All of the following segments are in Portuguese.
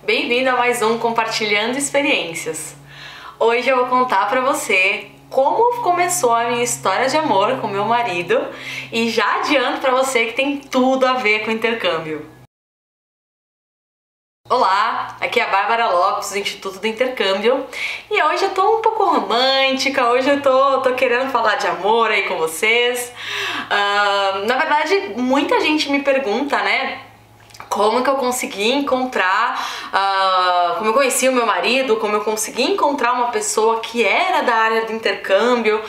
Bem-vindo a mais um Compartilhando Experiências. Hoje eu vou contar pra você como começou a minha história de amor com meu marido e já adianto pra você que tem tudo a ver com intercâmbio. Olá, aqui é a Bárbara Lopes do Instituto do Intercâmbio e hoje eu tô um pouco romântica, hoje eu tô querendo falar de amor aí com vocês. Na verdade, muita gente me pergunta, né? Como que eu consegui encontrar, como eu conheci o meu marido, como eu consegui encontrar uma pessoa que era da área do intercâmbio,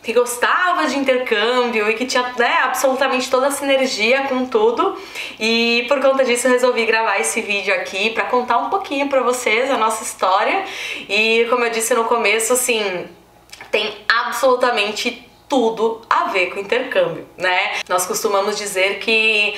que gostava de intercâmbio e que tinha, né, absolutamente toda a sinergia com tudo. E por conta disso eu resolvi gravar esse vídeo aqui para contar um pouquinho para vocês a nossa história. E como eu disse no começo, assim, tem absolutamente tudo a ver com intercâmbio, né? Nós costumamos dizer que,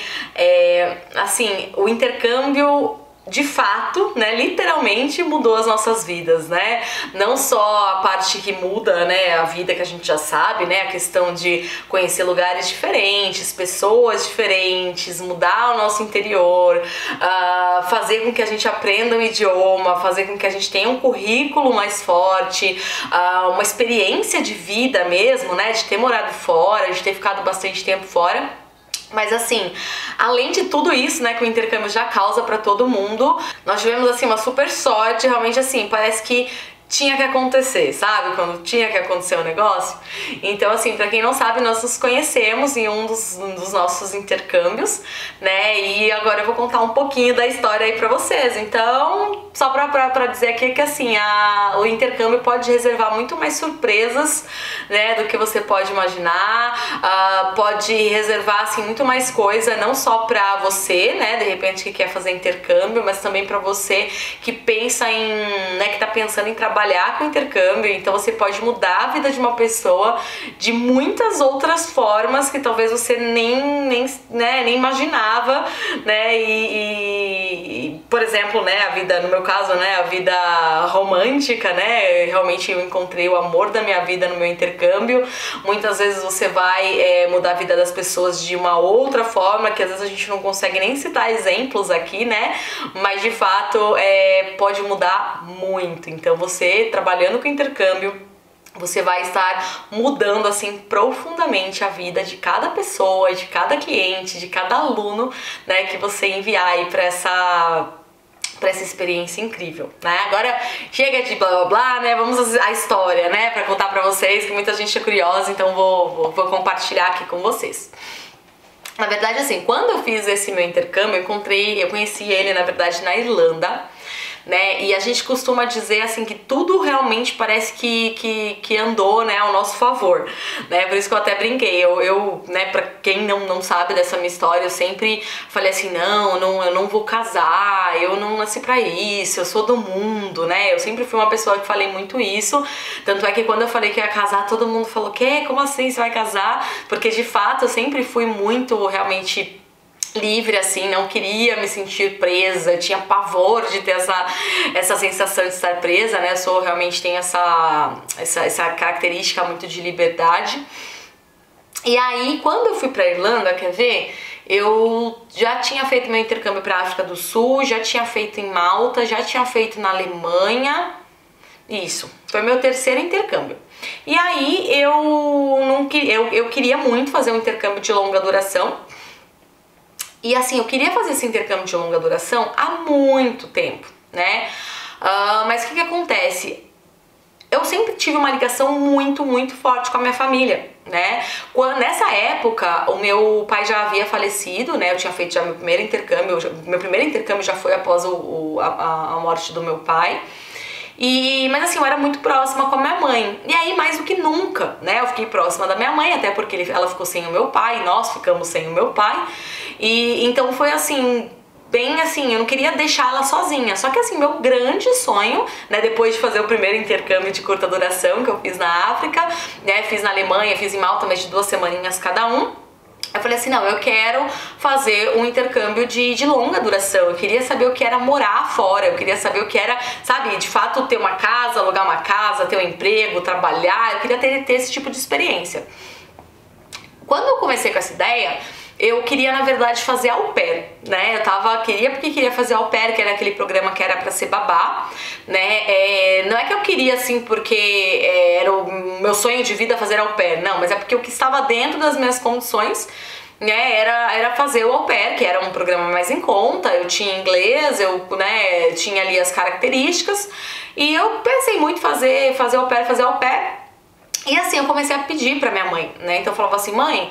assim, o intercâmbio de fato, né, literalmente mudou as nossas vidas, né? Não só a parte que muda, né, a vida que a gente já sabe, né, a questão de conhecer lugares diferentes, pessoas diferentes, mudar o nosso interior, fazer com que a gente aprenda um idioma, fazer com que a gente tenha um currículo mais forte, uma experiência de vida mesmo, né, de ter morado fora, de ter ficado bastante tempo fora. Mas assim, além de tudo isso, né, que o intercâmbio já causa pra todo mundo, nós tivemos assim uma super sorte, realmente assim, parece que tinha que acontecer, sabe? Quando tinha que acontecer o negócio. Então, assim, pra quem não sabe, nós nos conhecemos em um dos nossos intercâmbios, né? E agora eu vou contar um pouquinho da história aí pra vocês. Então, só pra dizer aqui que, assim, o intercâmbio pode reservar muito mais surpresas, né, do que você pode imaginar. Pode reservar, assim, muito mais coisa, não só pra você, né, de repente que quer fazer intercâmbio, mas também pra você que pensa né, que tá pensando em trabalhar com intercâmbio. Então você pode mudar a vida de uma pessoa de muitas outras formas que talvez você nem imaginava, né? E, por exemplo, né, a vida, no meu caso, né, a vida romântica, né? Realmente eu encontrei o amor da minha vida no meu intercâmbio. Muitas vezes você vai mudar a vida das pessoas de uma outra forma, que às vezes a gente não consegue nem citar exemplos aqui, né? Mas de fato pode mudar muito. Então você trabalhando com intercâmbio, você vai estar mudando assim profundamente a vida de cada pessoa, de cada cliente, de cada aluno, né, que você enviar aí para essa experiência incrível, né? Agora chega de blá blá blá, né? Vamos à história, né, para contar para vocês, que muita gente é curiosa, então vou compartilhar aqui com vocês. Na verdade, assim, quando eu fiz esse meu intercâmbio, eu conheci ele, na verdade, na Irlanda, né? E a gente costuma dizer assim que tudo realmente parece que andou, né, ao nosso favor, né? Por isso que eu até brinquei. Eu né, pra quem não sabe dessa minha história, eu sempre falei assim, eu não vou casar, eu não nasci pra isso, eu sou do mundo, né? Eu sempre fui uma pessoa que falei muito isso. Tanto é que quando eu falei que ia casar, todo mundo falou, como assim você vai casar? Porque de fato eu sempre fui muito realmente livre, assim, não queria me sentir presa, tinha pavor de ter essa sensação de estar presa, né? Eu realmente tenho essa característica muito de liberdade. E aí, quando eu fui pra Irlanda, quer ver? Eu já tinha feito meu intercâmbio pra África do Sul, já tinha feito em Malta, já tinha feito na Alemanha. Isso, foi meu terceiro intercâmbio. E aí, eu queria muito fazer um intercâmbio de longa duração. E assim, eu queria fazer esse intercâmbio de longa duração há muito tempo, né? Mas o que acontece? Eu sempre tive uma ligação muito, muito forte com a minha família, né? Nessa época, o meu pai já havia falecido, né? Eu tinha feito já meu primeiro intercâmbio, meu primeiro intercâmbio já foi após a morte do meu pai. Mas assim, eu era muito próxima com a minha mãe. E aí, mais do que nunca, né? Eu fiquei próxima da minha mãe, até porque ela ficou sem o meu pai, nós ficamos sem o meu pai. E então foi assim, bem assim, eu não queria deixar ela sozinha. Só que assim, meu grande sonho, né, depois de fazer o primeiro intercâmbio de curta duração que eu fiz na África, né, fiz na Alemanha, fiz em Malta, mas de 2 semaninhas cada um. Eu falei assim, não, eu quero fazer um intercâmbio de longa duração, eu queria saber o que era morar fora, eu queria saber o que era, sabe, de fato ter uma casa, alugar uma casa, ter um emprego, trabalhar, eu queria ter esse tipo de experiência. Quando eu comecei com essa ideia, eu queria, na verdade, fazer au pair, né? Queria fazer au pair, que era aquele programa que era pra ser babá, né? Não é que eu queria, assim, porque era o meu sonho de vida fazer au pair, não, mas é porque o que estava dentro das minhas condições, né, era fazer o au pair, que era um programa mais em conta, eu tinha inglês, eu, né, tinha ali as características, e eu pensei muito em fazer au pair. E assim, eu comecei a pedir pra minha mãe, né, então eu falava assim, mãe,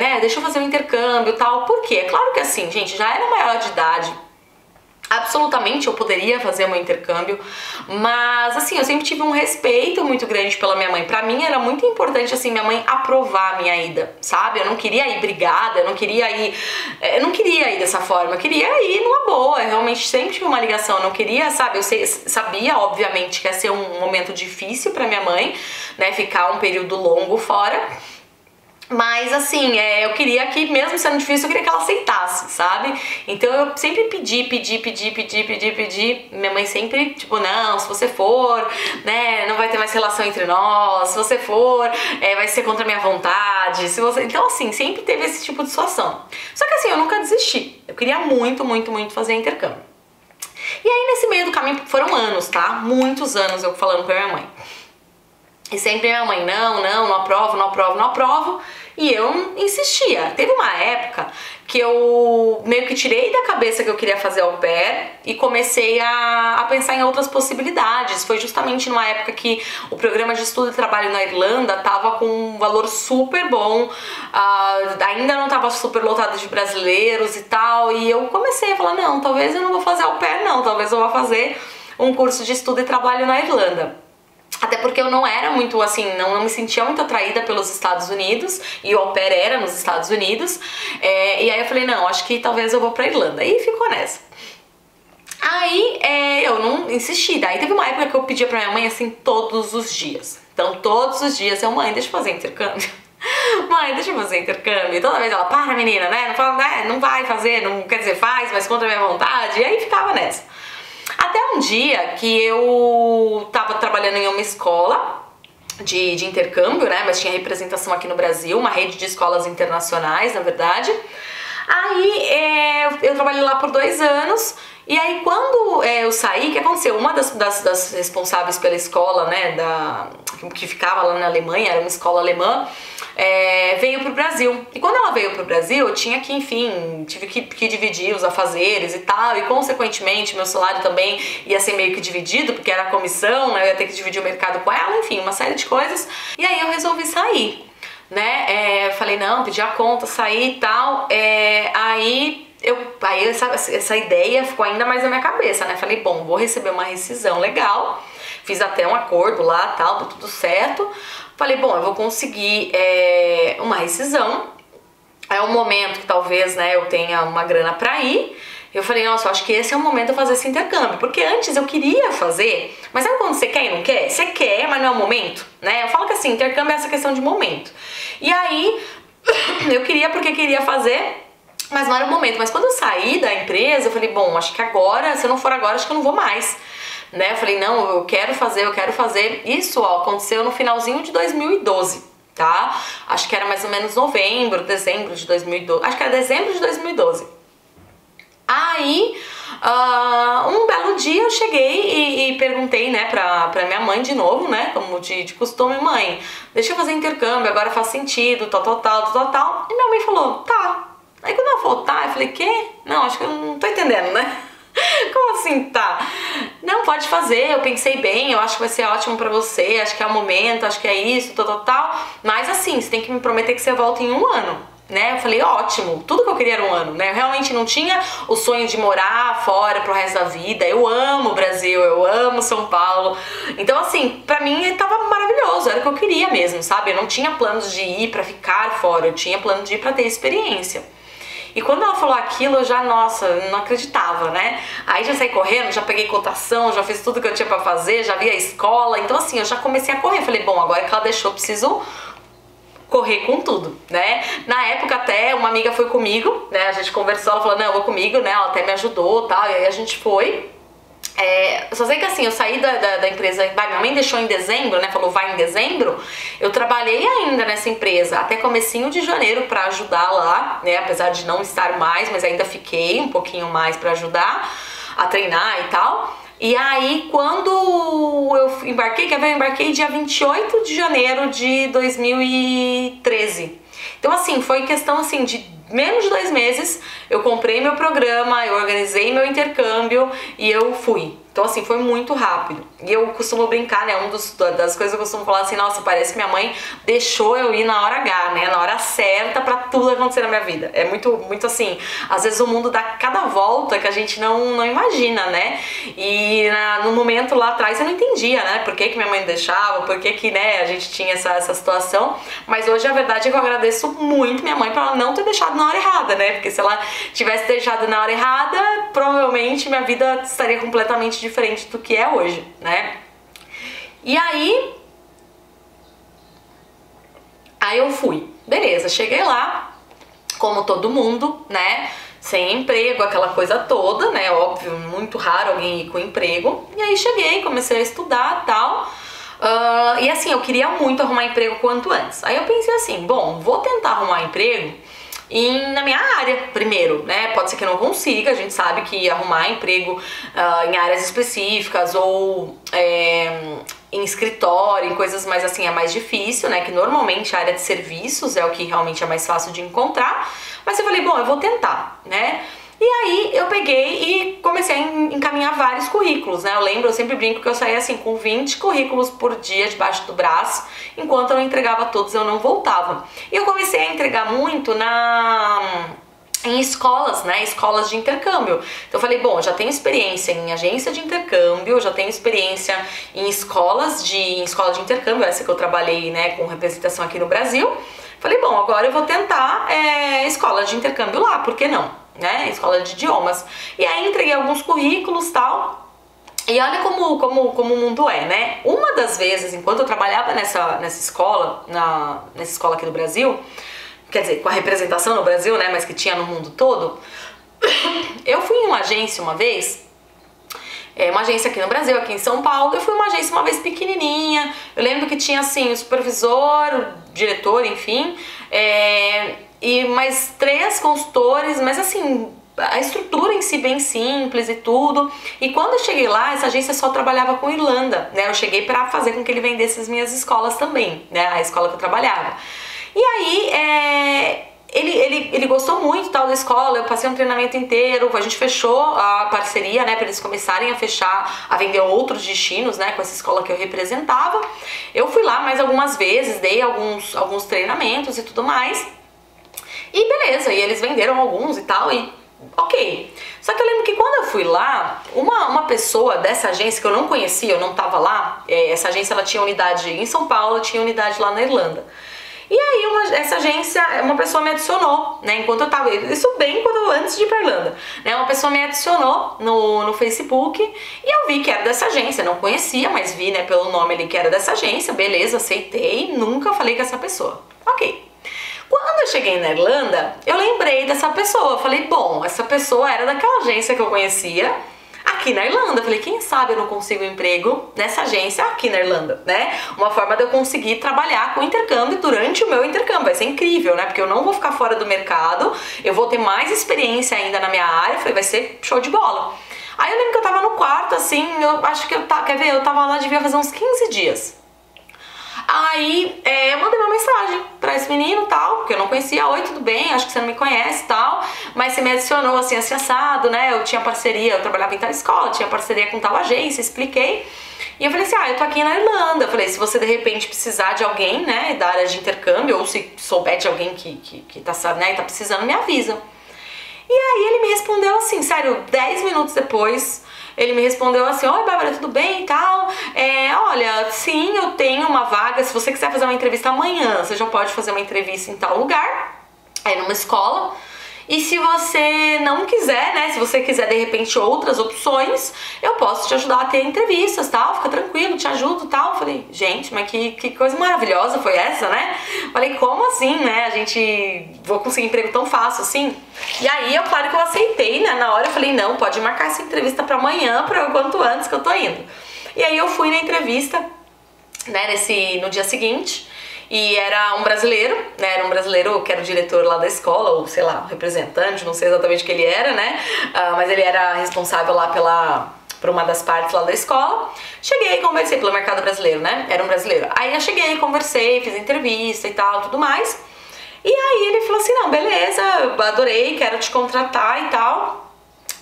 né, deixa eu fazer um intercâmbio e tal, por quê? É claro que assim, gente, já era maior de idade, absolutamente eu poderia fazer meu intercâmbio, mas assim, eu sempre tive um respeito muito grande pela minha mãe. Pra mim era muito importante, assim, minha mãe aprovar a minha ida, sabe? Eu não queria ir brigada, eu não queria ir dessa forma, eu queria ir numa boa. Eu realmente sempre tive uma ligação, eu não queria, sabe? Sabia, obviamente, que ia ser um momento difícil pra minha mãe, né, ficar um período longo fora. Mas assim, eu queria que, mesmo sendo difícil, eu queria que ela aceitasse, sabe? Então eu sempre pedi. Minha mãe sempre, tipo, não, se você for, né, não vai ter mais relação entre nós. Se você for, vai ser contra a minha vontade. Então assim, sempre teve esse tipo de situação. Só que assim, eu nunca desisti. Eu queria muito fazer intercâmbio. E aí nesse meio do caminho, foram anos, tá? Muitos anos eu falando pra minha mãe. E sempre minha mãe, não aprovo. E eu insistia. Teve uma época que eu meio que tirei da cabeça que eu queria fazer au pair e comecei a pensar em outras possibilidades. Foi justamente numa época que o programa de estudo e trabalho na Irlanda tava com um valor super bom, ainda não tava super lotado de brasileiros e tal, e eu comecei a falar, não, talvez eu não vou fazer au pair não, talvez eu vá fazer um curso de estudo e trabalho na Irlanda. Até porque eu não era muito, assim, não me sentia muito atraída pelos Estados Unidos, e o au pair era nos Estados Unidos, e aí eu falei, não, acho que talvez eu vou pra Irlanda, e ficou nessa. Aí eu não insisti, daí teve uma época que eu pedia pra minha mãe, assim, todos os dias. Então todos os dias eu, mãe, deixa eu fazer intercâmbio. Mãe, deixa eu fazer intercâmbio. E toda vez ela, para menina, né, não fala, né, não vai fazer, não quer dizer faz, mas contra a minha vontade, e aí ficava nessa. Até um dia que eu tava trabalhando em uma escola de intercâmbio, né, mas tinha representação aqui no Brasil, uma rede de escolas internacionais, na verdade. Aí eu trabalhei lá por 2 anos, e aí quando eu saí, o que aconteceu? Uma das responsáveis pela escola, né, que ficava lá na Alemanha, era uma escola alemã, veio pro Brasil. E quando ela veio pro Brasil, eu tinha que, enfim, tive que dividir os afazeres e tal, e consequentemente meu salário também ia ser meio que dividido, porque era comissão, né, eu ia ter que dividir o mercado com ela, enfim, uma série de coisas. E aí eu resolvi sair, né, falei, não, pedi a conta, saí e tal, aí essa ideia ficou ainda mais na minha cabeça, né, falei, bom, vou receber uma rescisão legal, fiz até um acordo lá, tal, tá tudo certo. Falei, bom, eu vou conseguir uma rescisão, é um momento que talvez, né, eu tenha uma grana pra ir. Eu falei, nossa, eu acho que esse é o momento de eu fazer esse intercâmbio, porque antes eu queria fazer, mas sabe quando você quer e não quer? Você quer, mas não é o momento, né? Eu falo que assim, intercâmbio é essa questão de momento. E aí, eu queria porque queria fazer, mas não era o momento. Mas quando eu saí da empresa, eu falei, bom, acho que agora, se eu não for agora, acho que eu não vou mais. Né? Eu falei, não, eu quero fazer. Isso, ó, aconteceu no finalzinho de 2012, tá? Acho que era mais ou menos dezembro de 2012. Acho que era dezembro de 2012. Aí, um belo dia eu cheguei e perguntei, né, pra minha mãe de novo, né, como de costume, mãe, deixa eu fazer intercâmbio, agora faz sentido, tal. E minha mãe falou, tá. Aí quando ela falou, tá, eu falei, quê? Não, acho que eu não tô entendendo, né? Como assim, tá? Não, pode fazer, eu pensei bem, eu acho que vai ser ótimo pra você, acho que é o momento, acho que é isso, tal. Mas assim, você tem que me prometer que você volta em 1 ano. Né? Eu falei, ótimo, tudo que eu queria era 1 ano, né? Eu realmente não tinha o sonho de morar fora pro resto da vida. Eu amo o Brasil, eu amo São Paulo. Então, assim, pra mim tava maravilhoso, era o que eu queria mesmo, sabe? Eu não tinha planos de ir pra ficar fora, eu tinha plano de ir pra ter experiência. E quando ela falou aquilo, eu já, nossa, não acreditava, né? Aí já saí correndo, já peguei cotação, já fiz tudo que eu tinha pra fazer, já vi a escola. Então, assim, eu já comecei a correr. Falei, bom, agora que ela deixou, eu preciso correr com tudo, né? Na época até uma amiga foi comigo, né? A gente conversou, ela falou, não, eu vou comigo, né? Ela até me ajudou, tal, e aí a gente foi. Eu só sei que assim, eu saí da empresa, minha mãe deixou em dezembro, né, falou vai em dezembro, eu trabalhei ainda nessa empresa até comecinho de janeiro pra ajudar lá, né, apesar de não estar mais, mas ainda fiquei um pouquinho mais pra ajudar a treinar e tal. E aí, quando eu embarquei, quer ver, eu embarquei dia 28 de janeiro de 2013. Então assim, foi questão assim de menos de 2 meses, eu comprei meu programa, eu organizei meu intercâmbio e eu fui. Então assim, foi muito rápido. E eu costumo brincar, né, das coisas que eu costumo falar assim, nossa, parece que minha mãe deixou eu ir na hora H, né, na hora certa pra tudo acontecer na minha vida. É muito assim, às vezes o mundo dá cada volta que a gente não imagina, né. E no momento lá atrás eu não entendia, né, por que minha mãe deixava, por que né, a gente tinha essa situação. Mas hoje a verdade é que eu agradeço muito minha mãe pra ela não ter deixado na hora errada, né, porque se ela tivesse deixado na hora errada, provavelmente minha vida estaria completamente diferente do que é hoje, né? E aí eu fui, beleza, cheguei lá, como todo mundo, né? Sem emprego, aquela coisa toda, né? Óbvio, muito raro alguém ir com emprego. E aí cheguei, comecei a estudar e tal. E assim, eu queria muito arrumar emprego quanto antes. Aí eu pensei assim, bom, vou tentar arrumar emprego na minha área primeiro, né? Pode ser que eu não consiga, a gente sabe que arrumar emprego em áreas específicas ou em escritório, em coisas mais assim, é mais difícil, né? Que normalmente a área de serviços é o que realmente é mais fácil de encontrar. Mas eu falei, bom, eu vou tentar, né? E aí eu peguei e comecei a encaminhar vários currículos, né? Eu sempre brinco que eu saía assim com 20 currículos por dia debaixo do braço, enquanto eu não entregava todos eu não voltava. E eu comecei a entregar muito em escolas, né? Escolas de intercâmbio. Então eu falei, bom, já tenho experiência em agência de intercâmbio, já tenho experiência em escola de intercâmbio, essa que eu trabalhei, né, com representação aqui no Brasil. Falei, bom, agora eu vou tentar escola de intercâmbio lá, por que não? Né? Escola de idiomas. E aí entreguei alguns currículos e tal. E olha como o mundo é, né? Uma das vezes, enquanto eu trabalhava nessa escola, nessa escola aqui no Brasil, quer dizer, com a representação no Brasil, né, mas que tinha no mundo todo, eu fui em uma agência uma vez, uma agência aqui no Brasil, aqui em São Paulo. Eu fui em uma agência uma vez pequenininha, eu lembro que tinha assim o supervisor, o diretor, enfim, e mais 3 consultores, mas assim, a estrutura em si bem simples e tudo. E quando eu cheguei lá, essa agência só trabalhava com Irlanda, né? Eu cheguei pra fazer com que ele vendesse as minhas escolas também, né? A escola que eu trabalhava. E aí, ele gostou muito tal da escola, eu passei um treinamento inteiro, a gente fechou a parceria, né, para eles começarem a vender outros destinos, né, com essa escola que eu representava. Eu fui lá mais algumas vezes, dei alguns treinamentos e tudo mais. E beleza, e eles venderam alguns e tal, e ok. Só que eu lembro que quando eu fui lá, uma pessoa dessa agência que eu não conhecia, eu não tava lá, essa agência ela tinha unidade em São Paulo, tinha unidade lá na Irlanda. E aí essa agência, uma pessoa me adicionou, né, enquanto eu tava, isso bem antes de ir pra Irlanda, né, uma pessoa me adicionou no Facebook e eu vi que era dessa agência, não conhecia, mas vi, né, pelo nome ali que era dessa agência, beleza, aceitei, nunca falei com essa pessoa, ok. Quando eu cheguei na Irlanda, eu lembrei dessa pessoa, eu falei, bom, essa pessoa era daquela agência que eu conhecia, aqui na Irlanda. Eu falei, quem sabe eu não consigo um emprego nessa agência aqui na Irlanda, né? Uma forma de eu conseguir trabalhar com intercâmbio durante o meu intercâmbio. Vai ser incrível, né? Porque eu não vou ficar fora do mercado, eu vou ter mais experiência ainda na minha área. Eu falei, vai ser show de bola. Aí eu lembro que eu tava no quarto, assim, eu acho que eu tava lá, devia fazer uns 15 dias. Aí eu mandei uma mensagem pra esse menino e tal, porque eu não conhecia. Oi, tudo bem? Acho que você não me conhece e tal, mas você me adicionou assim, assado, né? Eu tinha parceria, eu trabalhava em tal escola, tinha parceria com tal agência, expliquei. E eu falei assim, eu tô aqui na Irlanda. Eu falei, se você de repente precisar de alguém, né, da área de intercâmbio, ou se souber de alguém que tá, né, tá precisando, me avisa. E aí ele me respondeu assim, sério, 10 minutos depois, ele me respondeu assim, oi Bárbara, tudo bem e tal? Olha, sim, eu tenho uma vaga, se você quiser fazer uma entrevista amanhã, você já pode fazer uma entrevista em tal lugar, numa escola. E se você não quiser, né, se você quiser de repente outras opções, eu posso te ajudar a ter entrevistas, tal, fica tranquilo, te ajudo, tal. Falei, gente, mas que coisa maravilhosa foi essa, né? Falei, como assim, né, vou conseguir emprego tão fácil assim? E aí, claro que eu aceitei, né, na hora eu falei, não, pode marcar essa entrevista pra amanhã, pra quanto antes que eu tô indo. E aí eu fui na entrevista, né, no dia seguinte. E era um brasileiro, né? Era um brasileiro que era o diretor lá da escola, ou sei lá, um representante, não sei exatamente o que ele era, né? Mas ele era responsável lá por uma das partes lá da escola. Cheguei e conversei pelo mercado brasileiro, né? Era um brasileiro. Aí eu cheguei, conversei, fiz entrevista e tal, tudo mais. E aí ele falou assim, não, beleza, adorei, quero te contratar e tal.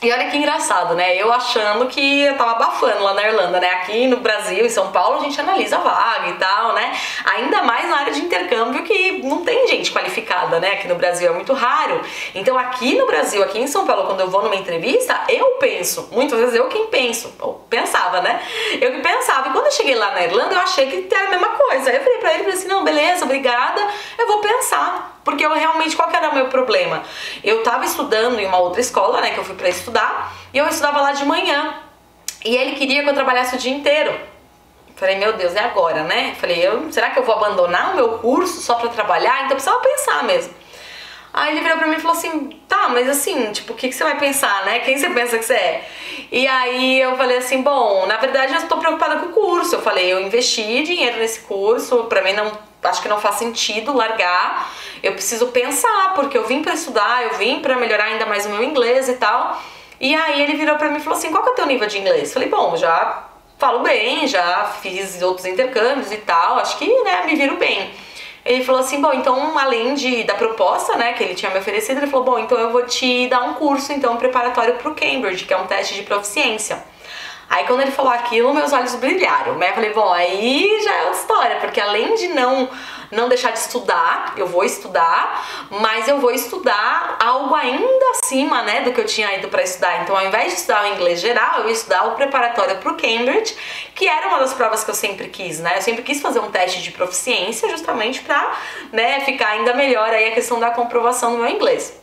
E olha que engraçado, né? Eu achando que eu tava abafando lá na Irlanda, né? Aqui no Brasil, em São Paulo, a gente analisa a vaga e tal, né? Ainda mais na área de intercâmbio que não tem gente qualificada, né? Aqui no Brasil é muito raro. Então aqui no Brasil, aqui em São Paulo, quando eu vou numa entrevista, eu penso, muitas vezes eu quem penso, ou pensava, né? Eu que pensava. E quando eu cheguei lá na Irlanda, eu achei que era a mesma coisa. Aí eu falei pra ele, assim, não, beleza, obrigada, eu vou pensar. Porque eu realmente, qual que era o meu problema? Eu tava estudando em uma outra escola, né, que eu fui pra estudar, e eu estudava lá de manhã. E ele queria que eu trabalhasse o dia inteiro. Falei, meu Deus, é agora, né? Falei, será que eu vou abandonar o meu curso só pra trabalhar? Então eu precisava pensar mesmo. Aí ele virou pra mim e falou assim, tá, mas assim, tipo, o que você vai pensar, né? Quem você pensa que você é? E aí eu falei assim, bom, na verdade eu tô preocupada com o curso. Eu falei, eu investi dinheiro nesse curso, pra mim acho que não faz sentido largar. Eu preciso pensar, porque eu vim pra estudar, eu vim pra melhorar ainda mais o meu inglês e tal. E aí ele virou pra mim e falou assim, qual que é o teu nível de inglês? Eu falei, bom, já falo bem, já fiz outros intercâmbios e tal, acho que, né, me viro bem. Ele falou assim, bom, então além da proposta, né, que ele tinha me oferecido, ele falou, bom, então eu vou te dar um curso, então, preparatório pro Cambridge, que é um teste de proficiência. Aí quando ele falou aquilo, meus olhos brilharam, né, eu falei, bom, aí já é outra história, porque além de não deixar de estudar, eu vou estudar, mas eu vou estudar algo ainda acima, né, do que eu tinha ido pra estudar. Então, ao invés de estudar o inglês geral, eu ia estudar o preparatório pro Cambridge, que era uma das provas que eu sempre quis, né, eu sempre quis fazer um teste de proficiência justamente pra, né, ficar ainda melhor aí a questão da comprovação do meu inglês.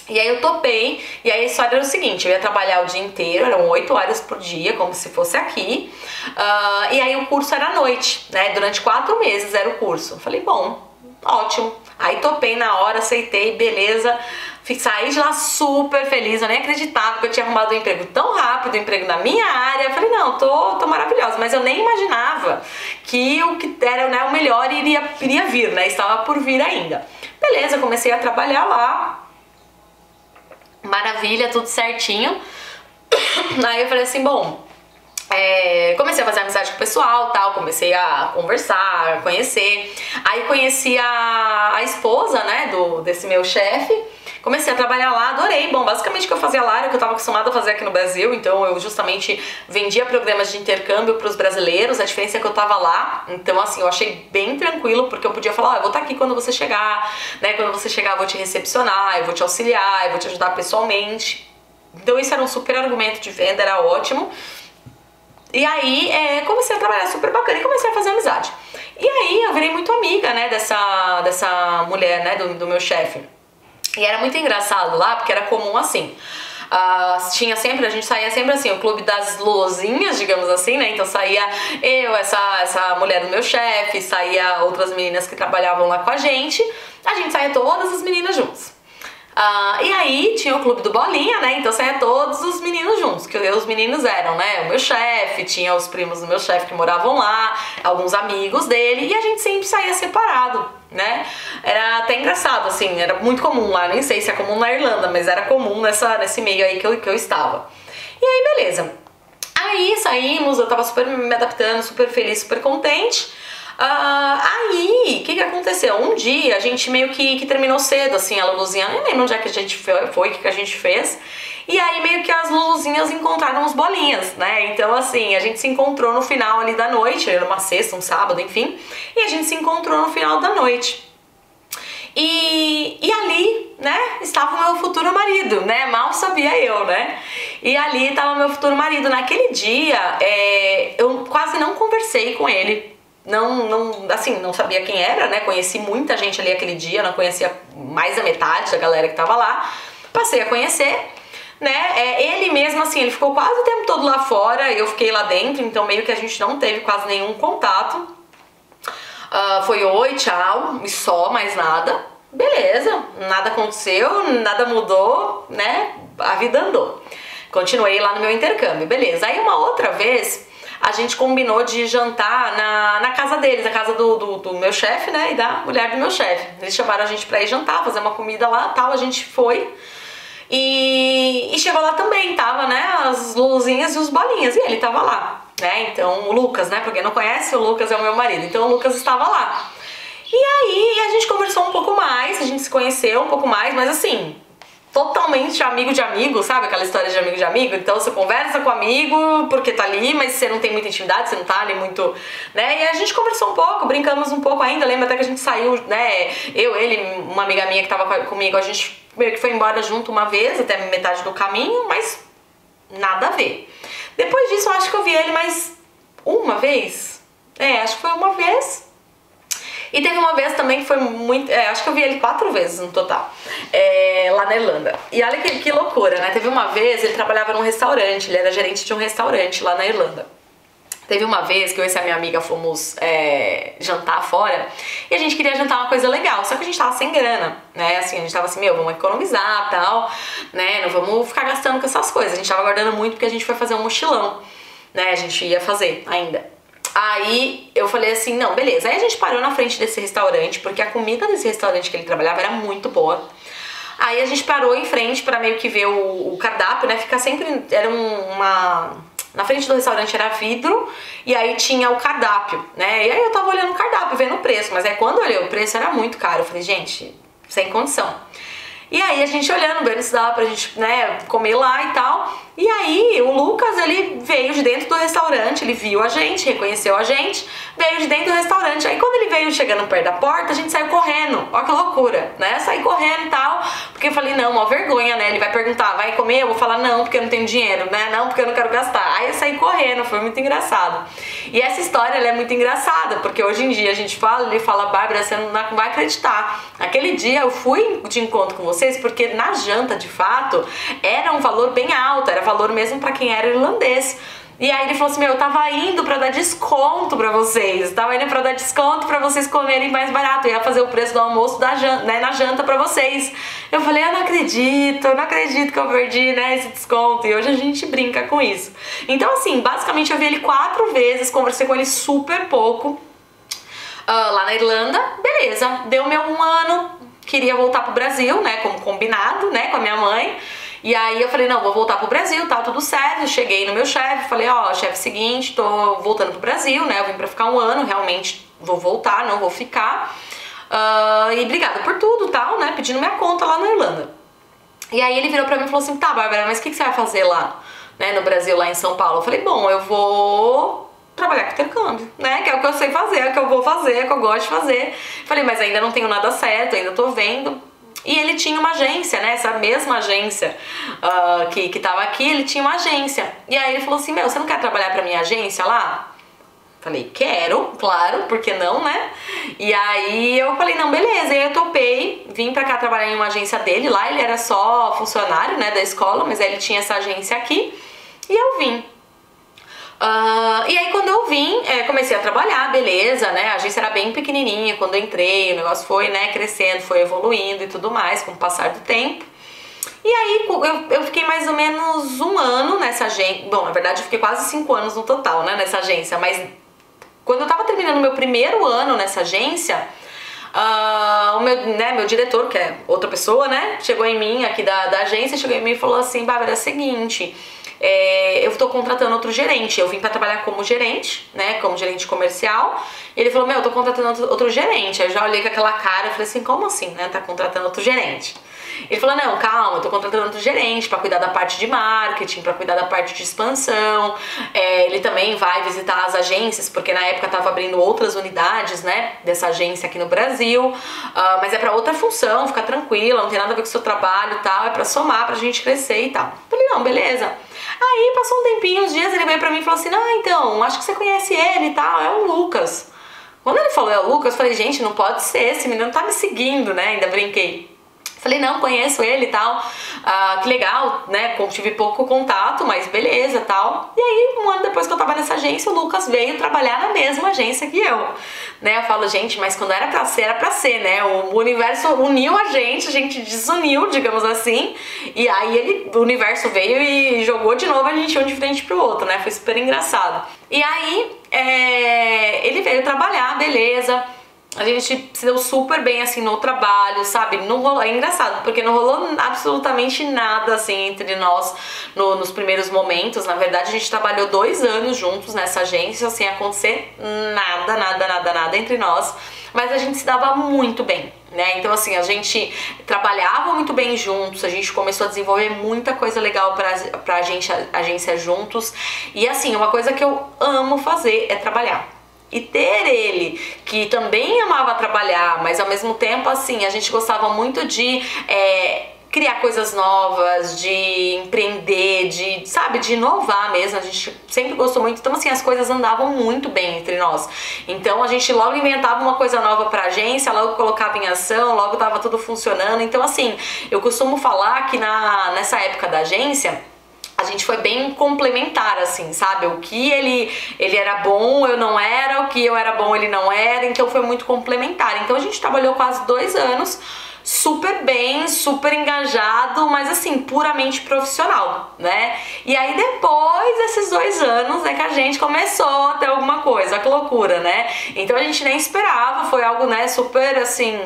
E aí eu topei, e aí a história era o seguinte, eu ia trabalhar o dia inteiro, eram 8 horas por dia, como se fosse aqui, e aí o curso era à noite, né, durante 4 meses era o curso. Eu falei, bom, ótimo, aí topei na hora, aceitei, beleza, saí de lá super feliz, eu nem acreditava que eu tinha arrumado um emprego tão rápido, um emprego na minha área. Eu falei, não, tô maravilhosa, mas eu nem imaginava que o que era, né, o melhor iria vir, né, estava por vir ainda. Beleza, comecei a trabalhar lá, maravilha, tudo certinho. Aí eu falei assim, bom, comecei a fazer amizade com o pessoal, tal, comecei a conversar, a conhecer. Aí conheci a esposa, né, desse meu chefe. Comecei a trabalhar lá, adorei. Bom, basicamente o que eu fazia lá era o que eu estava acostumada a fazer aqui no Brasil. Então eu justamente vendia programas de intercâmbio para os brasileiros. A diferença é que eu estava lá. Então assim, eu achei bem tranquilo, porque eu podia falar, eu vou estar aqui quando você chegar, né? Quando você chegar eu vou te recepcionar, eu vou te auxiliar, eu vou te ajudar pessoalmente. Então isso era um super argumento de venda, era ótimo. E aí comecei a trabalhar super bacana e comecei a fazer amizade. E aí eu virei muito amiga, né, dessa mulher, né, do meu chefe. E era muito engraçado lá, porque era comum assim, a gente saía sempre assim, o clube das Luluzinhas, digamos assim, né, então saía eu, essa mulher do meu chefe, saía outras meninas que trabalhavam lá com a gente saía todas as meninas juntas. E aí tinha o clube do Bolinha, né, então saía todos os meninos juntos, que os meninos eram, né, o meu chefe, tinha os primos do meu chefe que moravam lá, alguns amigos dele, e a gente sempre saía separado, né, era até engraçado, assim, era muito comum lá, nem sei se é comum na Irlanda, mas era comum nesse meio aí que eu estava. E aí beleza, aí saímos, eu tava super me adaptando, super feliz, super contente. Aí, o que aconteceu? Um dia a gente meio que terminou cedo, assim, a Luluzinha, nem lembro onde é que a gente foi, o que a gente fez. E aí meio que as Luluzinhas encontraram os Bolinhas, né? Então assim, a gente se encontrou no final ali da noite, era uma sexta, um sábado, enfim. E a gente se encontrou no final da noite. E ali, né, estava o meu futuro marido, né, mal sabia eu, né, e ali estava o meu futuro marido. Naquele dia, eu quase não conversei com ele, não sabia quem era, né, conheci muita gente ali aquele dia, não conhecia mais da metade da galera que tava lá, Passei a conhecer, né? Ele mesmo assim, ele ficou quase o tempo todo lá fora, eu fiquei lá dentro, então meio que a gente não teve quase nenhum contato. Foi oi, tchau, e só, mais nada. Beleza, nada aconteceu, nada mudou, né? A vida andou. Continuei lá no meu intercâmbio, beleza. Aí uma outra vez a gente combinou de jantar na casa deles, na casa do meu chefe, né? E da mulher do meu chefe. Eles chamaram a gente pra ir jantar, fazer uma comida lá, tal, a gente foi. E chegou lá também, tava, né, as luzinhas e os bolinhas, e ele tava lá, né, então o Lucas, né, pra quem não conhece, o Lucas é o meu marido, então o Lucas estava lá. E aí a gente conversou um pouco mais, a gente se conheceu um pouco mais, mas assim, totalmente amigo de amigo, sabe aquela história de amigo? Então você conversa com o amigo porque tá ali, mas você não tem muita intimidade, você não tá ali muito, né? E a gente conversou um pouco, brincamos um pouco ainda, lembro até que a gente saiu, né? Eu, ele, uma amiga minha que tava comigo, a gente meio que foi embora junto uma vez, até metade do caminho, mas nada a ver. Depois disso eu acho que eu vi ele mais uma vez, acho que foi uma vez. E teve uma vez também que foi muito... acho que eu vi ele 4 vezes no total, lá na Irlanda. E olha que loucura, né? Teve uma vez, ele trabalhava num restaurante, ele era gerente de um restaurante lá na Irlanda. Teve uma vez que eu e essa minha amiga fomos jantar fora e a gente queria jantar uma coisa legal, só que a gente tava sem grana, né? Assim, a gente tava assim, vamos economizar e tal, né? Não vamos ficar gastando com essas coisas. A gente tava guardando muito porque a gente foi fazer um mochilão, né? A gente ia fazer ainda. Aí eu falei assim, não, beleza. Aí a gente parou na frente desse restaurante, porque a comida desse restaurante que ele trabalhava era muito boa. Aí a gente parou em frente pra meio que ver o cardápio, né? Fica sempre... Era na frente do restaurante era vidro e aí tinha o cardápio, né? E aí eu tava olhando o cardápio, vendo o preço, mas aí quando eu olhei o preço era muito caro. Eu falei, gente, sem condição. E aí a gente olhando, vendo se dava pra gente, né, comer lá e tal. E aí o Lucas, ele veio de dentro do restaurante, ele viu a gente, reconheceu a gente, veio de dentro do restaurante. Aí quando ele veio chegando perto da porta, a gente saiu correndo. Olha que loucura, né? Saí correndo e tal, porque eu falei, não, uma vergonha, né? Ele vai perguntar, vai comer? Eu vou falar, não, porque eu não tenho dinheiro, né? Não, porque eu não quero gastar. Aí eu saí correndo, foi muito engraçado. E essa história, ela é muito engraçada, porque hoje em dia a gente fala, ele fala, Bárbara, você não vai acreditar. Aquele dia eu fui de encontro com vocês, porque na janta, de fato, era um valor bem alto, era valor mesmo pra quem era irlandês. E aí ele falou assim, eu tava indo pra dar desconto pra vocês, tava indo pra dar desconto pra vocês comerem mais barato, eu ia fazer o preço do almoço da janta, né, na janta pra vocês. Eu falei, eu não acredito que eu perdi, né, esse desconto, e hoje a gente brinca com isso. Então assim, basicamente eu vi ele 4 vezes, conversei com ele super pouco, lá na Irlanda, beleza, deu meu 1 ano, queria voltar pro Brasil, né, como combinado, né, com a minha mãe. E aí eu falei, não, vou voltar pro Brasil, tá tudo certo. Cheguei no meu chefe, falei, chefe, seguinte, tô voltando pro Brasil, né, eu vim pra ficar 1 ano, realmente vou voltar, não vou ficar. E obrigada por tudo, tal, né, pedindo minha conta lá na Irlanda. E aí ele virou pra mim e falou assim, tá, Bárbara, mas o que você vai fazer lá, né, no Brasil, lá em São Paulo? Eu falei, bom, eu vou trabalhar com intercâmbio, né, que é o que eu sei fazer, é o que eu vou fazer, é o que eu gosto de fazer. Falei, mas ainda não tenho nada certo, ainda tô vendo. E ele tinha uma agência, né, essa mesma agência que tava aqui, ele tinha uma agência. E aí ele falou assim, você não quer trabalhar pra minha agência lá? Falei, quero, claro, por que não, né? E aí eu falei, não, beleza. E aí eu topei, vim pra cá trabalhar em uma agência dele. Lá ele era só funcionário, né, da escola, mas aí ele tinha essa agência aqui. E eu vim. E aí quando eu vim, comecei a trabalhar, beleza, né, a agência era bem pequenininha quando eu entrei, o negócio foi, né, crescendo, foi evoluindo e tudo mais com o passar do tempo. E aí eu fiquei mais ou menos 1 ano nessa agência, bom, na verdade eu fiquei quase 5 anos no total, né, nessa agência, mas quando eu tava terminando o meu primeiro ano nessa agência, meu diretor, que é outra pessoa, né, chegou em mim aqui da agência, chegou em mim e falou assim, Bárbara, é o seguinte, eu tô contratando outro gerente, eu vim pra trabalhar como gerente, né, como gerente comercial, e ele falou, eu tô contratando outro gerente. Aí eu já olhei com aquela cara e falei assim, como assim, né, tá contratando outro gerente? Ele falou, não, calma, eu tô contratando outro gerente pra cuidar da parte de marketing, pra cuidar da parte de expansão, ele também vai visitar as agências, porque na época tava abrindo outras unidades, né, dessa agência aqui no Brasil, mas é pra outra função, fica tranquila, não tem nada a ver com o seu trabalho e tal, é pra somar, pra gente crescer e tal. Eu falei, não, beleza. Aí passou um tempinho, uns dias, ele veio pra mim e falou assim, então, acho que você conhece ele e tal, é o Lucas. Quando ele falou é o Lucas, eu falei, gente, não pode ser, esse menino tá me seguindo, né, ainda brinquei. Falei, não, conheço ele e tal, que legal, né, tive pouco contato, mas beleza e tal. E aí, um ano depois que eu tava nessa agência, o Lucas veio trabalhar na mesma agência que eu, né. Eu falo, gente, mas quando era pra ser, né, o universo uniu a gente desuniu, digamos assim, e aí o universo veio e jogou de novo a gente um de frente pro outro, né, foi super engraçado. E aí, ele veio trabalhar, beleza. A gente se deu super bem, assim, no trabalho, sabe? Não rolou, é engraçado, porque não rolou absolutamente nada, assim, entre nós nos primeiros momentos. Na verdade, a gente trabalhou 2 anos juntos nessa agência, sem acontecer nada entre nós. Mas a gente se dava muito bem, né? Então, assim, a gente trabalhava muito bem juntos, a gente começou a desenvolver muita coisa legal pra agência juntos. E, assim, uma coisa que eu amo fazer é trabalhar. E ter ele, que também amava trabalhar, mas ao mesmo tempo, assim, a gente gostava muito de criar coisas novas, de empreender, de inovar mesmo. A gente sempre gostou muito. Então, assim, as coisas andavam muito bem entre nós. Então, a gente logo inventava uma coisa nova pra agência, logo colocava em ação, logo tava tudo funcionando. Então, assim, eu costumo falar que nessa época da agência, a gente foi bem complementar, assim, sabe? O que ele era bom, eu não era, o que eu era bom, ele não era, então foi muito complementar. Então a gente trabalhou quase 2 anos, super bem, super engajado, mas assim, puramente profissional, né? E aí depois desses 2 anos é que a gente começou a ter alguma coisa, que loucura, né? Então a gente nem esperava, foi algo, né, super assim,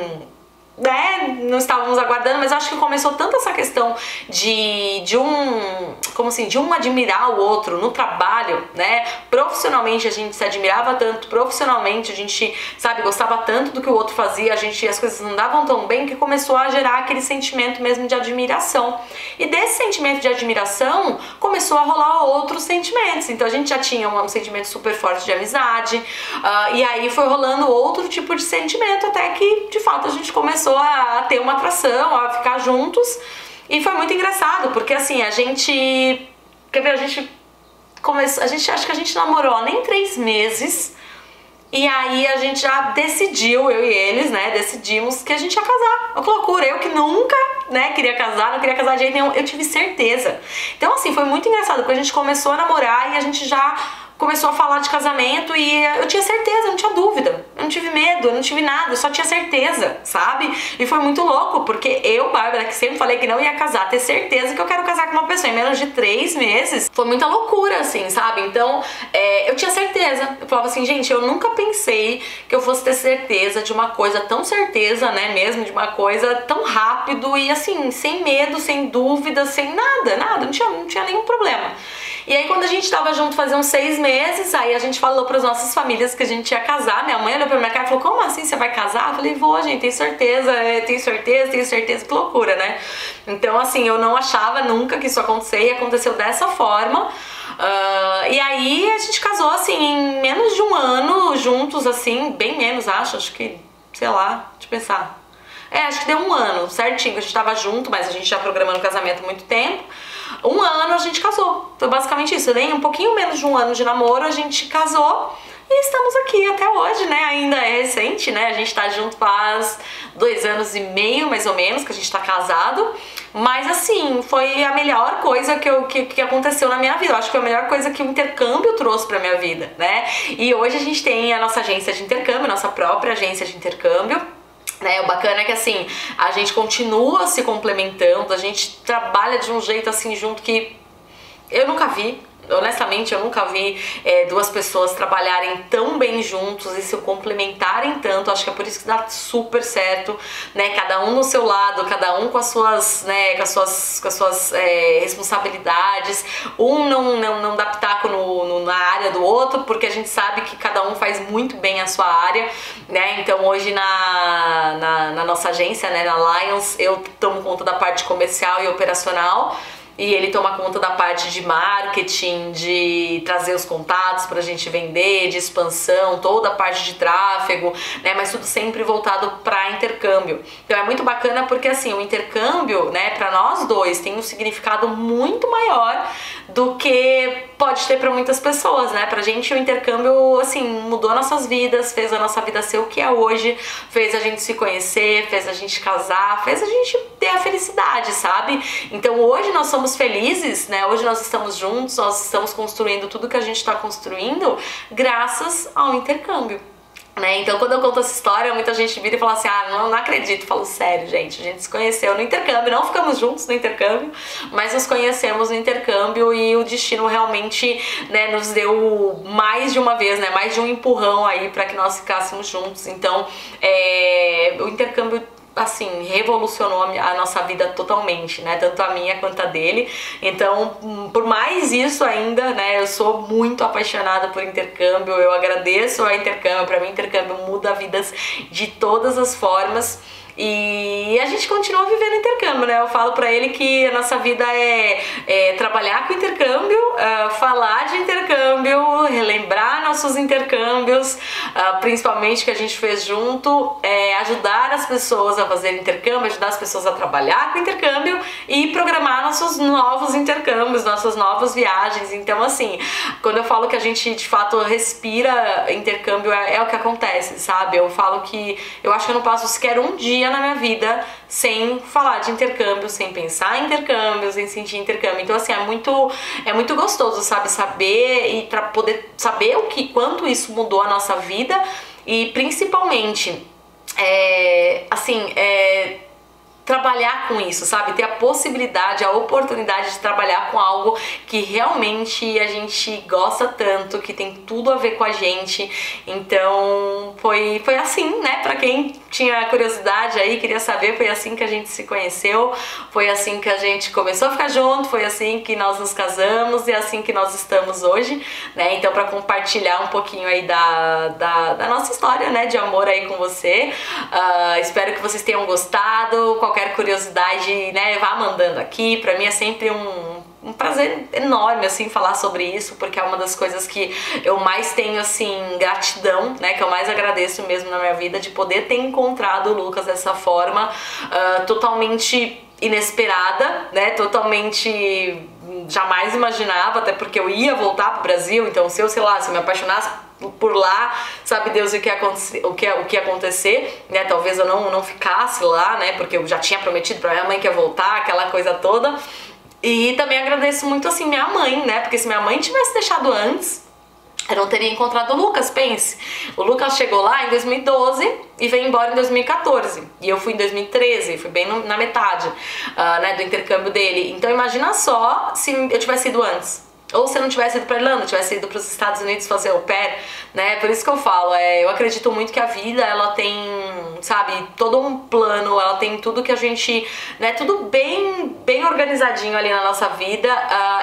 né, não estávamos aguardando, mas eu acho que começou tanto essa questão de um admirar o outro no trabalho, né, profissionalmente a gente se admirava tanto, profissionalmente a gente, sabe, gostava tanto do que o outro fazia, as coisas não davam tão bem, que começou a gerar aquele sentimento mesmo de admiração, e desse sentimento de admiração começou a rolar outros sentimentos. Então a gente já tinha um sentimento super forte de amizade, e aí foi rolando outro tipo de sentimento, até que de fato a gente começou a ter uma atração, a ficar juntos. E foi muito engraçado, porque assim, a gente, quer ver, acho que a gente namorou nem 3 meses, e aí a gente já decidiu, eu e eles, né, decidimos que a gente ia casar. Olha que loucura, eu que nunca, né, queria casar, não queria casar de jeito nenhum, eu tive certeza. Então assim, foi muito engraçado, porque a gente começou a namorar e a gente já começou a falar de casamento e eu tinha certeza, eu não tinha dúvida, eu não tive medo, eu não tive nada, eu só tinha certeza, sabe? E foi muito louco, porque eu, Bárbara, que sempre falei que não ia casar, ter certeza que eu quero casar com uma pessoa em menos de 3 meses, foi muita loucura, assim, sabe? Então, eu tinha certeza, eu falava assim, gente, eu nunca pensei que eu fosse ter certeza de uma coisa tão certeza, né, mesmo, de uma coisa tão rápido e assim, sem medo, sem dúvida, sem nada, não tinha nenhum problema. E aí quando a gente tava junto fazia uns 6 meses, aí a gente falou pras nossas famílias que a gente ia casar. Minha mãe olhou pra minha cara e falou, como assim, você vai casar? Eu falei, vou, gente, tenho certeza, que loucura, né? Então assim, eu não achava nunca que isso ia acontecer dessa forma. E aí a gente casou assim, em menos de 1 ano juntos, assim, bem menos, acho que, sei lá, deixa eu pensar. Acho que deu 1 ano, certinho, que a gente tava junto, mas a gente já programando o casamento há muito tempo. 1 ano a gente casou, foi basicamente isso, nem um pouquinho menos de 1 ano de namoro a gente casou e estamos aqui até hoje, né, ainda é recente, né, a gente tá junto faz 2 anos e meio, mais ou menos, que a gente tá casado, mas assim, foi a melhor coisa que aconteceu na minha vida, eu acho que foi a melhor coisa que o intercâmbio trouxe pra minha vida, né, e hoje a gente tem a nossa agência de intercâmbio, nossa própria agência de intercâmbio, né, o bacana é que assim, a gente continua se complementando, a gente trabalha de um jeito assim junto que eu nunca vi, honestamente eu nunca vi 2 pessoas trabalharem tão bem juntos e se complementarem tanto. Acho que é por isso que dá super certo, né, cada um no seu lado, cada um com as suas, né, com as suas responsabilidades, não dá pitaco na área do outro, porque a gente sabe que cada um faz muito bem a sua área, né. Então hoje na nossa agência, né, na Lions, eu tomo conta da parte comercial e operacional, e ele toma conta da parte de marketing, de trazer os contatos pra gente vender, de expansão, toda a parte de tráfego, né, mas tudo sempre voltado pra intercâmbio. Então é muito bacana porque assim, o intercâmbio, né, pra nós dois tem um significado muito maior do que pode ter pra muitas pessoas, né, pra gente o intercâmbio, assim, mudou nossas vidas, fez a nossa vida ser o que é hoje, fez a gente se conhecer, fez a gente casar, fez a gente ter ter a felicidade, sabe? Então hoje nós somos felizes, né? Hoje nós estamos juntos, nós estamos construindo tudo que a gente está construindo graças ao intercâmbio. Né? Então quando eu conto essa história, muita gente vira e fala assim, não acredito. Eu falo, sério, gente, a gente se conheceu no intercâmbio, não ficamos juntos no intercâmbio, mas nos conhecemos no intercâmbio e o destino realmente, né, nos deu mais de uma vez, né, mais de um empurrão aí para que nós ficássemos juntos. Então o intercâmbio, assim, revolucionou a nossa vida totalmente, né, tanto a minha quanto a dele. Então, por mais isso ainda, né, eu sou muito apaixonada por intercâmbio, eu agradeço ao intercâmbio. Para mim, intercâmbio muda vidas de todas as formas. E a gente continua vivendo intercâmbio, né? Eu falo pra ele que a nossa vida é trabalhar com intercâmbio, falar de intercâmbio, relembrar nossos intercâmbios, principalmente que a gente fez junto, ajudar as pessoas a fazer intercâmbio, ajudar as pessoas a trabalhar com intercâmbio e programar nossos novos intercâmbios, nossas novas viagens. Então, assim, quando eu falo que a gente de fato respira intercâmbio, é o que acontece, sabe? Eu falo que eu acho que eu não passo sequer um dia na minha vida sem falar de intercâmbio, sem pensar em intercâmbio, sem sentir intercâmbio. Então, assim, é muito gostoso, sabe, saber e poder saber quanto isso mudou a nossa vida e principalmente trabalhar com isso, sabe? Ter a possibilidade, a oportunidade de trabalhar com algo que realmente a gente gosta tanto, que tem tudo a ver com a gente. Então, foi assim, né? Pra quem tinha curiosidade aí, queria saber, foi assim que a gente se conheceu, foi assim que a gente começou a ficar junto, foi assim que nós nos casamos e é assim que nós estamos hoje, né? Então, pra compartilhar um pouquinho aí da nossa história, né? De amor aí com você. Espero que vocês tenham gostado. Qualquer curiosidade, né, vá mandando aqui. Pra mim é sempre um prazer enorme, assim, falar sobre isso, porque é uma das coisas que eu mais tenho, assim, gratidão, né, que eu mais agradeço mesmo na minha vida, de poder ter encontrado o Lucas dessa forma, totalmente inesperada, né, totalmente jamais imaginava, até porque eu ia voltar pro Brasil. Então se eu me apaixonasse por lá, sabe Deus o que ia acontecer, né? Talvez eu não ficasse lá, né? Porque eu já tinha prometido pra minha mãe que ia voltar, aquela coisa toda. E também agradeço muito, assim, minha mãe, né? Porque se minha mãe tivesse deixado antes, eu não teria encontrado o Lucas, pense. O Lucas chegou lá em 2012 e veio embora em 2014. E eu fui em 2013, fui bem na metade, né, do intercâmbio dele. Então imagina só se eu tivesse ido antes. Ou se eu não tivesse ido pra Irlanda, tivesse ido para os Estados Unidos fazer au pair, né? Por isso que eu falo, eu acredito muito que a vida, ela tem, sabe, todo um plano, ela tem tudo que a gente, né, tudo bem organizadinho ali na nossa vida.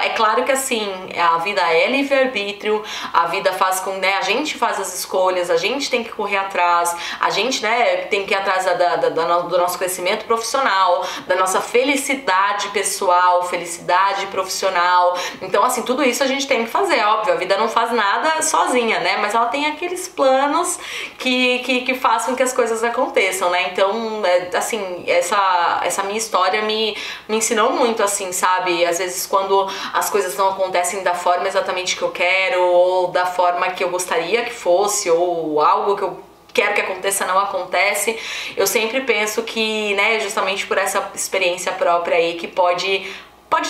É claro que, assim, a vida é livre-arbítrio, a vida faz com, né, a gente faz as escolhas, a gente tem que correr atrás, a gente, né, tem que ir atrás do nosso crescimento profissional, da nossa felicidade pessoal, felicidade profissional. Então, assim, tudo isso a gente tem que fazer, óbvio, a vida não faz nada sozinha, né, mas ela tem aqueles planos que façam que as coisas aconteçam, né. Então, assim, essa minha história me ensinou muito, assim, sabe, às vezes quando as coisas não acontecem da forma exatamente que eu quero, ou da forma que eu gostaria que fosse, ou algo que eu quero que aconteça não acontece, eu sempre penso que, né, justamente por essa experiência própria aí, que pode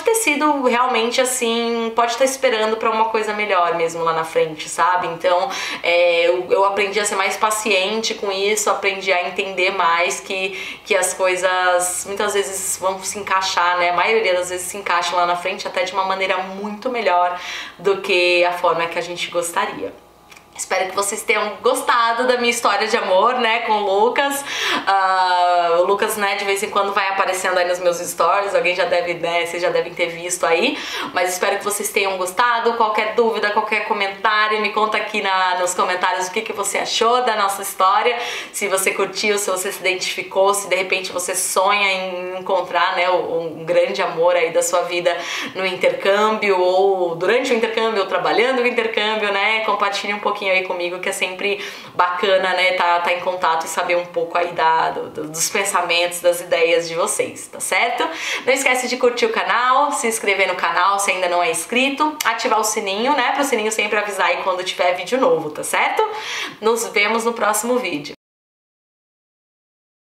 ter sido realmente, assim, pode estar esperando pra uma coisa melhor mesmo lá na frente, sabe? Então, eu aprendi a ser mais paciente com isso, aprendi a entender mais que as coisas muitas vezes vão se encaixar, né? A maioria das vezes se encaixam lá na frente até de uma maneira muito melhor do que a forma que a gente gostaria. Espero que vocês tenham gostado da minha história de amor, né, com o Lucas. O Lucas, né, de vez em quando vai aparecendo aí nos meus stories, alguém já deve, né, vocês já devem ter visto aí, mas espero que vocês tenham gostado. Qualquer dúvida, qualquer comentário, me conta aqui nos comentários o que você achou da nossa história, se você curtiu, se você se identificou, se de repente você sonha em encontrar, né, um grande amor aí da sua vida no intercâmbio, ou durante o intercâmbio, ou trabalhando no intercâmbio, né, compartilhe um pouquinho aí comigo, que é sempre bacana, né, tá em contato e saber um pouco aí dos pensamentos, das ideias de vocês, tá certo? Não esquece de curtir o canal, se inscrever no canal se ainda não é inscrito, ativar o sininho, né, pro sininho sempre avisar aí quando tiver vídeo novo, tá certo? Nos vemos no próximo vídeo.